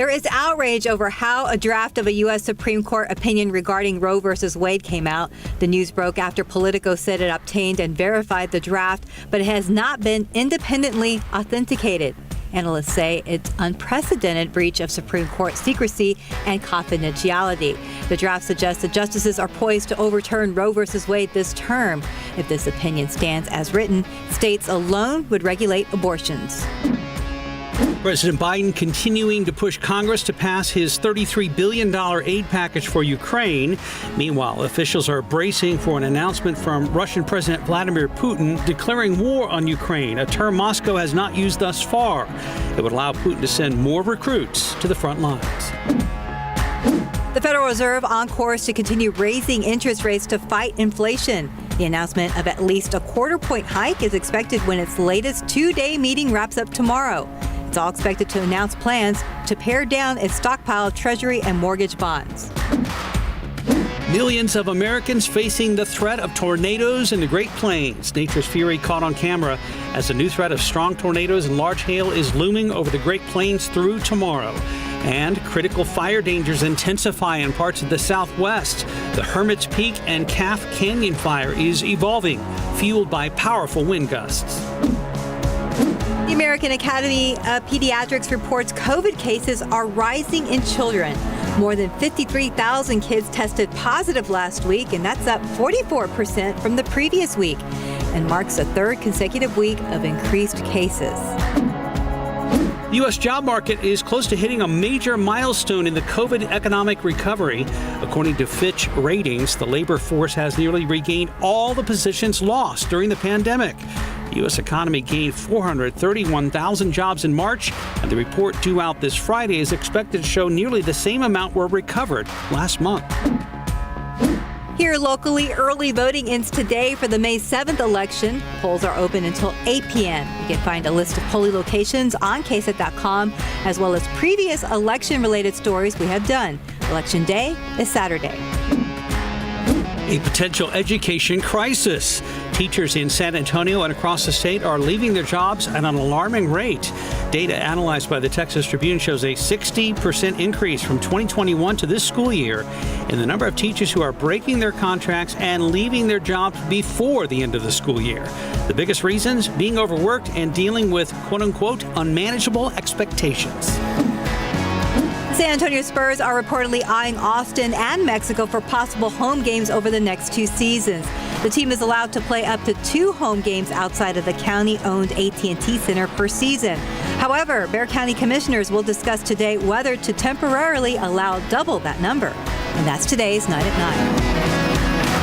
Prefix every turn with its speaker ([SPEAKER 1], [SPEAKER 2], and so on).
[SPEAKER 1] There is outrage over how a draft of a U.S. Supreme Court opinion regarding Roe versus Wade came out. The news broke after Politico said it obtained and verified the draft, but it has not been independently authenticated. Analysts say it's unprecedented breach of Supreme Court secrecy and confidentiality. The draft suggests the justices are poised to overturn Roe versus Wade this term. If this opinion stands as written, states alone would regulate abortions.
[SPEAKER 2] President Biden continuing to push Congress to pass his $33 billion aid package for Ukraine. Meanwhile, officials are bracing for an announcement from Russian President Vladimir Putin declaring war on Ukraine, a term Moscow has not used thus far. It would allow Putin to send more recruits to the front lines.
[SPEAKER 1] The Federal Reserve on course to continue raising interest rates to fight inflation. The announcement of at least a quarter-point hike is expected when its latest two-day meeting wraps up tomorrow. It's all expected to announce plans to pare down its stockpile of Treasury and mortgage bonds.
[SPEAKER 2] Millions of Americans facing the threat of tornadoes in the Great Plains. Nature's fury caught on camera as a new threat of strong tornadoes and large hail is looming over the Great Plains through tomorrow. And critical fire dangers intensify in parts of the Southwest. The Hermit's Peak and Calf Canyon fire is evolving, fueled by powerful wind gusts.
[SPEAKER 1] The American Academy of Pediatrics reports COVID cases are rising in children. More than 53,000 kids tested positive last week, and that's up 44% from the previous week, and marks a third consecutive week of increased cases.
[SPEAKER 2] The U.S. job market is close to hitting a major milestone in the COVID economic recovery. According to Fitch Ratings, the labor force has nearly regained all the positions lost during the pandemic. The U.S. economy gained 431,000 jobs in March, and the report due out this Friday is expected to show nearly the same amount were recovered last month.
[SPEAKER 1] Here locally, early voting ends today for the May 7th election. Polls are open until 8 p.m. You can find a list of polling locations on ksat.com, as well as previous election-related stories we have done. Election day is Saturday.
[SPEAKER 2] A potential education crisis. Teachers in San Antonio and across the state are leaving their jobs at an alarming rate. Data analyzed by the Texas Tribune shows a 60% increase from 2021 to this school year in the number of teachers who are breaking their contracts and leaving their jobs before the end of the school year. The biggest reasons being overworked and dealing with quote-unquote unmanageable expectations.
[SPEAKER 1] San Antonio Spurs are reportedly eyeing Austin and Mexico for possible home games over the next two seasons. The team is allowed to play up to 2 home games outside of the county-owned AT&T Center per season. However, Bexar County commissioners will discuss today whether to temporarily allow double that number. And that's today's 9 at 9.